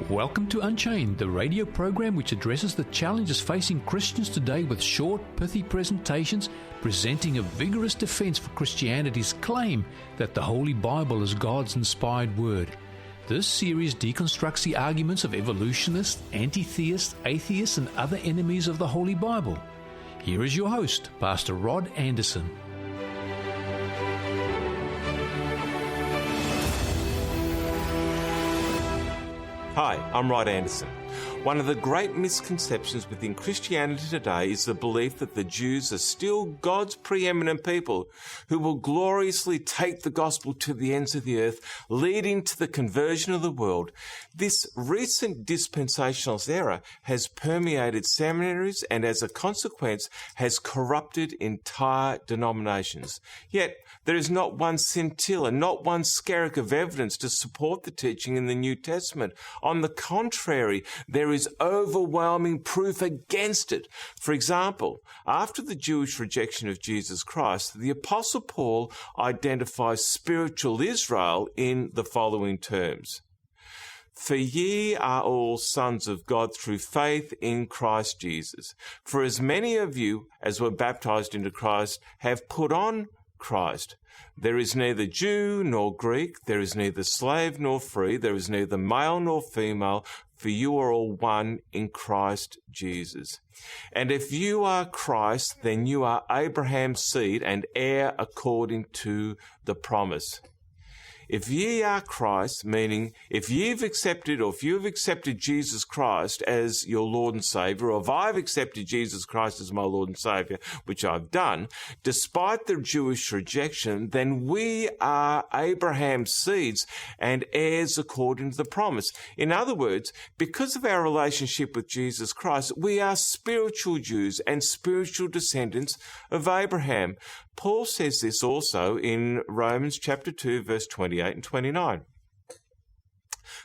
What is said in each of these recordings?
Welcome to Unchained, the radio program which addresses the challenges facing Christians today with short, pithy presentations presenting a vigorous defense for Christianity's claim that the Holy Bible is God's inspired word. This series deconstructs the arguments of evolutionists, anti-theists, atheists, and other enemies of the Holy Bible. Here is your host, Pastor Rod Anderson. Hi, I'm Rod Anderson. One of the great misconceptions within Christianity today is the belief that the Jews are still God's preeminent people who will gloriously take the gospel to the ends of the earth, leading to the conversion of the world. This recent dispensationalist error has permeated seminaries and as a consequence has corrupted entire denominations. Yet, there is not one scintilla, not one skerrick of evidence to support the teaching in the New Testament. On the contrary, there is overwhelming proof against it. For example, after the Jewish rejection of Jesus Christ, the Apostle Paul identifies spiritual Israel in the following terms. For ye are all sons of God through faith in Christ Jesus. For as many of you as were baptized into Christ have put on Christ. There is neither Jew nor Greek, there is neither slave nor free, there is neither male nor female, for you are all one in Christ Jesus. And if you are Christ, then you are Abraham's seed and heir according to the promise. If ye are Christ, meaning if you've accepted Jesus Christ as your Lord and Saviour, or if I've accepted Jesus Christ as my Lord and Saviour, which I've done, despite the Jewish rejection, then we are Abraham's seeds and heirs according to the promise. In other words, because of our relationship with Jesus Christ, we are spiritual Jews and spiritual descendants of Abraham. Paul says this also in Romans chapter 2, verse 28 and 29.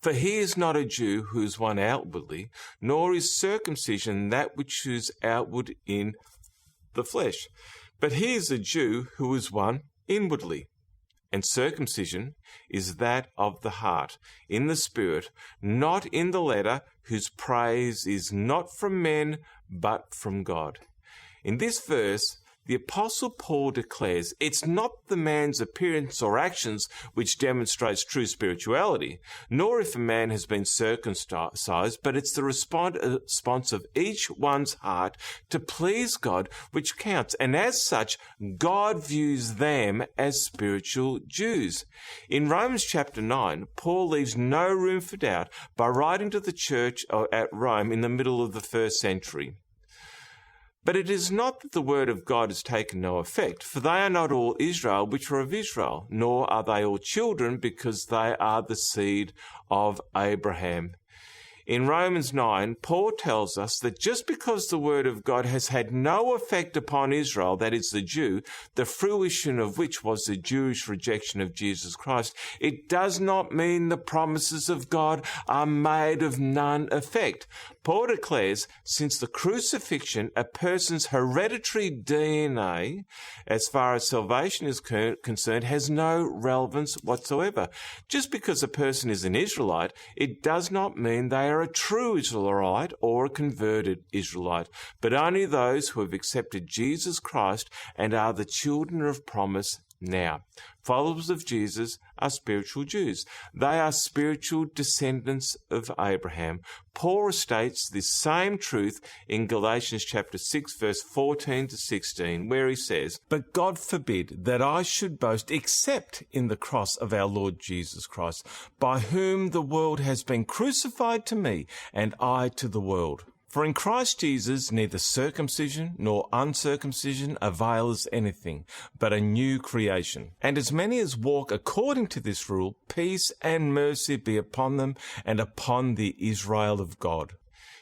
For he is not a Jew who is one outwardly, nor is circumcision that which is outward in the flesh. But he is a Jew who is one inwardly. And circumcision is that of the heart, in the spirit, not in the letter, whose praise is not from men, but from God. In this verse, the Apostle Paul declares it's not the man's appearance or actions which demonstrates true spirituality, nor if a man has been circumcised, but it's the response of each one's heart to please God which counts. And as such, God views them as spiritual Jews. In Romans chapter 9, Paul leaves no room for doubt by writing to the church at Rome in the middle of the first century. But it is not that the word of God has taken no effect, for they are not all Israel which are of Israel, nor are they all children, because they are the seed of Abraham. In Romans 9, Paul tells us that just because the word of God has had no effect upon Israel, that is the Jew, the fruition of which was the Jewish rejection of Jesus Christ, it does not mean the promises of God are made of none effect. Paul declares, since the crucifixion, a person's hereditary DNA, as far as salvation is concerned, has no relevance whatsoever. Just because a person is an Israelite, it does not mean they are a true Israelite or a converted Israelite, but only those who have accepted Jesus Christ and are the children of promise now. Followers of Jesus are spiritual Jews. They are spiritual descendants of Abraham. Paul states this same truth in Galatians chapter 6, verse 14 to 16, where he says, But God forbid that I should boast except in the cross of our Lord Jesus Christ, by whom the world has been crucified to me, and I to the world. For in Christ Jesus neither circumcision nor uncircumcision avails anything, but a new creation. And as many as walk according to this rule, peace and mercy be upon them and upon the Israel of God.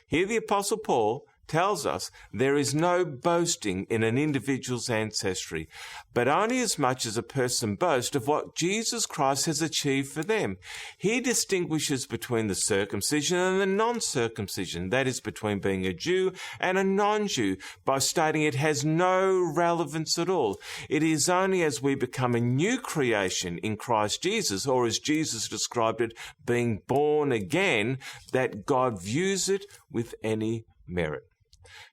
Here the Apostle Paul tells us there is no boasting in an individual's ancestry, but only as much as a person boasts of what Jesus Christ has achieved for them. He distinguishes between the circumcision and the non-circumcision, that is, between being a Jew and a non-Jew, by stating it has no relevance at all. It is only as we become a new creation in Christ Jesus, or as Jesus described it, being born again, that God views it with any merit.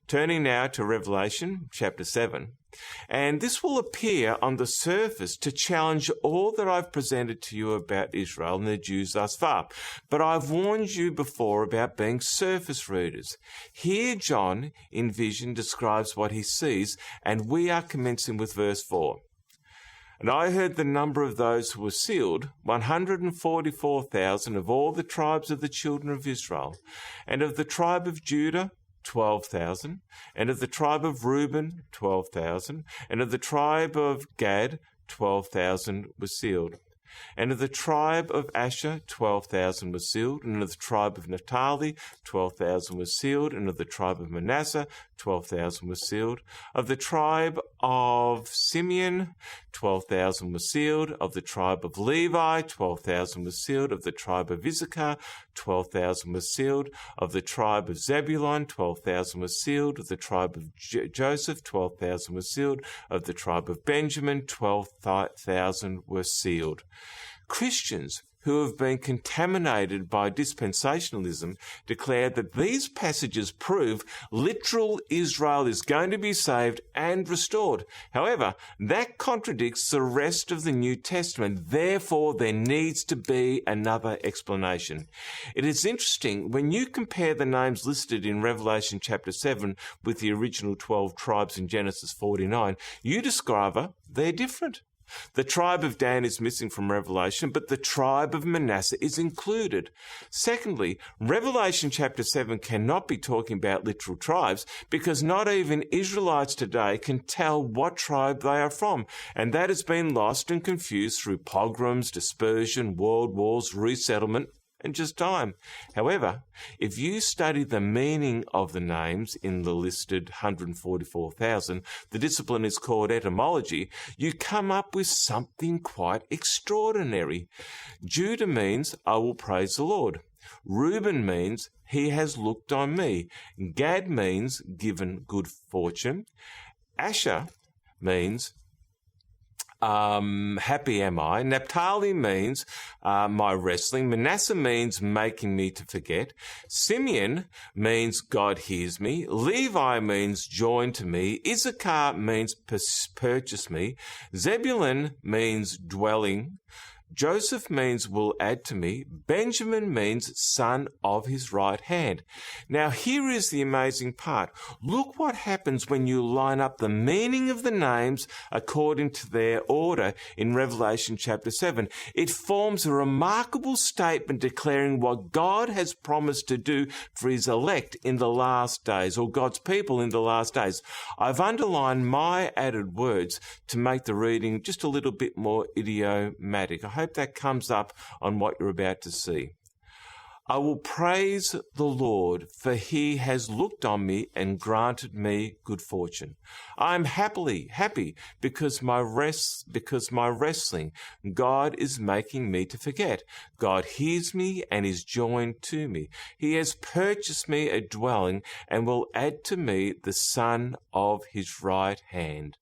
Turning now to Revelation chapter 7, and this will appear on the surface to challenge all that I've presented to you about Israel and the Jews thus far. But I've warned you before about being surface readers. Here John, in vision, describes what he sees, and we are commencing with verse 4. And I heard the number of those who were sealed, 144,000 of all the tribes of the children of Israel, and of the tribe of Judah, 12,000, and of the tribe of Reuben, 12,000, and of the tribe of Gad, 12,000 were sealed. And of the tribe of Asher, 12,000 were sealed, and of the tribe of Naphtali, 12,000 were sealed, and of the tribe of Manasseh, 12,000 were sealed. Of the tribe of Simeon, 12,000 were sealed. Of the tribe of Levi, 12,000 were sealed. Of the tribe of Issachar, 12,000 were sealed. Of the tribe of Zebulun, 12,000 were sealed. Of the tribe of Joseph, 12,000 were sealed. Of the tribe of Benjamin, 12,000 were sealed. Christians who have been contaminated by dispensationalism declare that these passages prove literal Israel is going to be saved and restored. However, that contradicts the rest of the New Testament. Therefore, there needs to be another explanation. It is interesting, when you compare the names listed in Revelation chapter 7 with the original 12 tribes in Genesis 49, you discover they're different. The tribe of Dan is missing from Revelation, but the tribe of Manasseh is included. Secondly, Revelation chapter 7 cannot be talking about literal tribes because not even Israelites today can tell what tribe they are from, and that has been lost and confused through pogroms, dispersion, world wars, resettlement, and just time. However, if you study the meaning of the names in the listed 144,000, the discipline is called etymology, you come up with something quite extraordinary. Judah means, I will praise the Lord. Reuben means, he has looked on me. Gad means, given good fortune. Asher means, happy am I. Naphtali means my wrestling. Manasseh means making me to forget. Simeon means God hears me. Levi means join to me. Issachar means purchase me. Zebulun means dwelling. Joseph means will add to me. Benjamin means son of his right hand. Now here is the amazing part. Look what happens when you line up the meaning of the names according to their order in Revelation chapter 7. It forms a remarkable statement declaring what God has promised to do for his elect in the last days, or God's people in the last days. I've underlined my added words to make the reading just a little bit more idiomatic. I hope that comes up on what you're about to see. I will praise the Lord, for he has looked on me and granted me good fortune. I am happy because my wrestling, God is making me to forget. God hears me and is joined to me. He has purchased me a dwelling and will add to me the son of his right hand.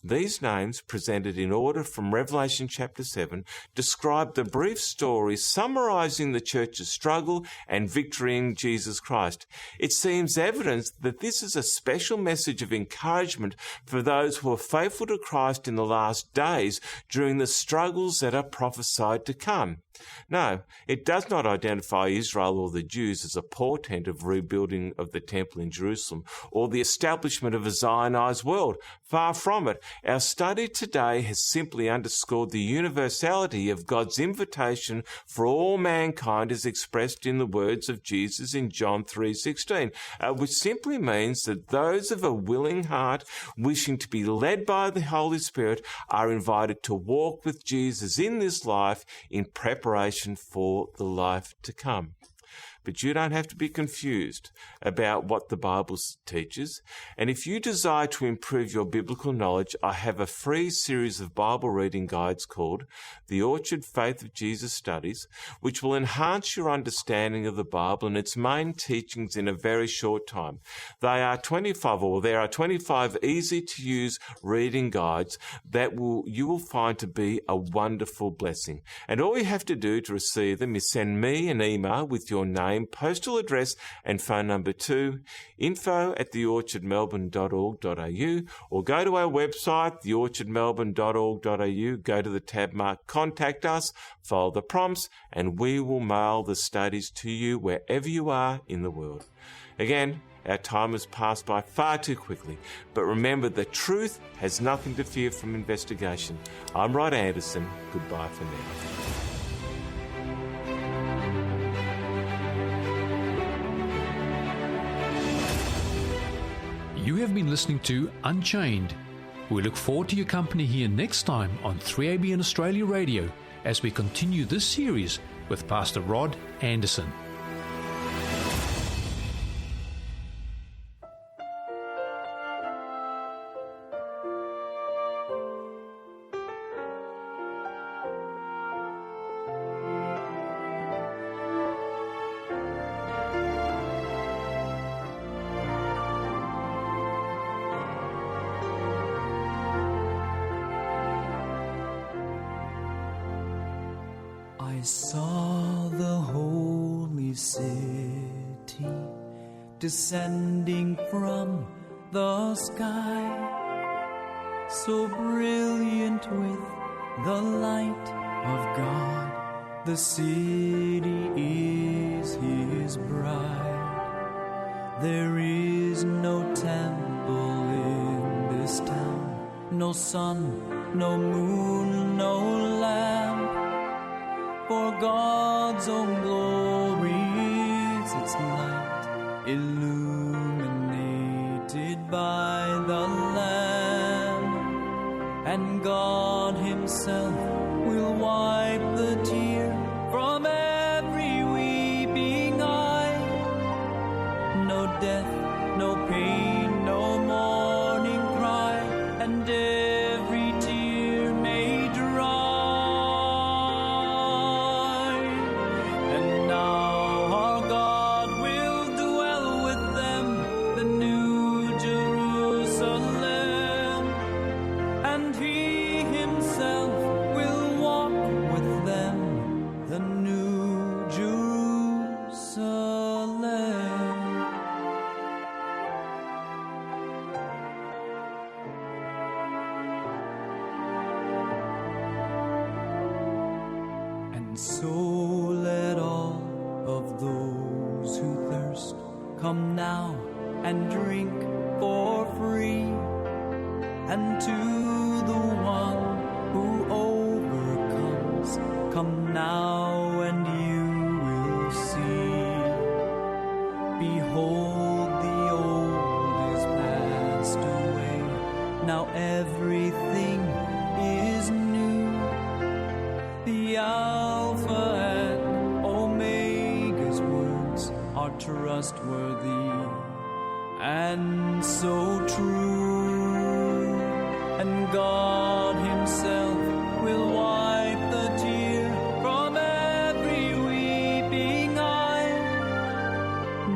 These names, presented in order from Revelation chapter 7, describe the brief story summarizing the church's struggle and victory in Jesus Christ. It seems evident that this is a special message of encouragement for those who are faithful to Christ in the last days during the struggles that are prophesied to come. No, it does not identify Israel or the Jews as a portent of rebuilding of the temple in Jerusalem or the establishment of a Zionized world. Far from it. Our study today has simply underscored the universality of God's invitation for all mankind as expressed in the words of Jesus in John 3:16, which simply means that those of a willing heart wishing to be led by the Holy Spirit are invited to walk with Jesus in this life in preparation for the life to come. but you don't have to be confused about what the Bible teaches. And if you desire to improve your biblical knowledge, I have a free series of Bible reading guides called The Orchard Faith of Jesus Studies, which will enhance your understanding of the Bible and its main teachings in a very short time. There are 25 easy-to-use reading guides that you will find to be a wonderful blessing. And all you have to do to receive them is send me an email with your name, postal address and phone number to info@theorchardmelbourne.org.au, or go to our website, theorchardmelbourne.org.au, go to the tab marked Contact Us, follow the prompts, and we will mail the studies to you wherever you are in the world. Again, our time has passed by far too quickly, but remember, the truth has nothing to fear from investigation. I'm Rod Anderson. Goodbye for now. You have been listening to Unchained. We look forward to your company here next time on 3ABN Australia Radio as we continue this series with Pastor Rod Anderson. I saw the holy city descending from the sky, so brilliant with the light of God. The city is His bride. There is no temple in this town, no sun, no moon, no lamp. For God's own glory is its light, illuminated by the Lamb. And God Himself will wipe the tear from every weeping eye. No death, no pain, no mourning cry, and every tear may dry. So let all of those who thirst come now and drink for free. And to the one who overcomes, come now and you will see. Behold, the old is passed away, now everything is new. The Alpha and Omega's words are trustworthy and so true. And God Himself will wipe the tear from every weeping eye.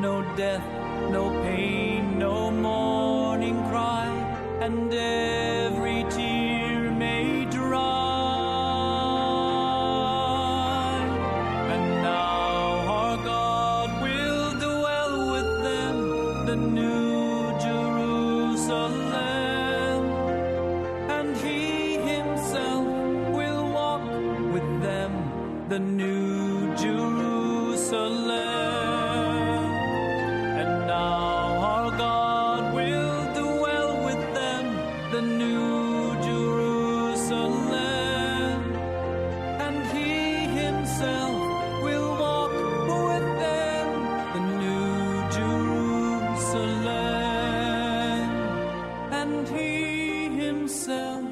No death, no pain, no mourning cry, and every tear may dry. The New Jerusalem, and He Himself will walk with them, the New Jerusalem. And now our God will dwell with them, the New Jerusalem, and He Himself will walk with them, the New Jerusalem, and He Himself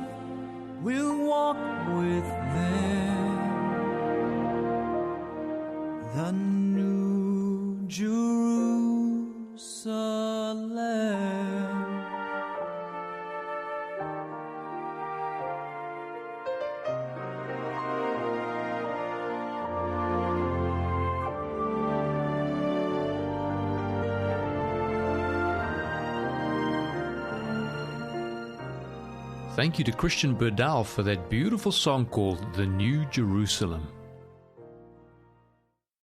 will walk with them, the New Jerusalem. Thank you to Christian Berdal for that beautiful song called The New Jerusalem.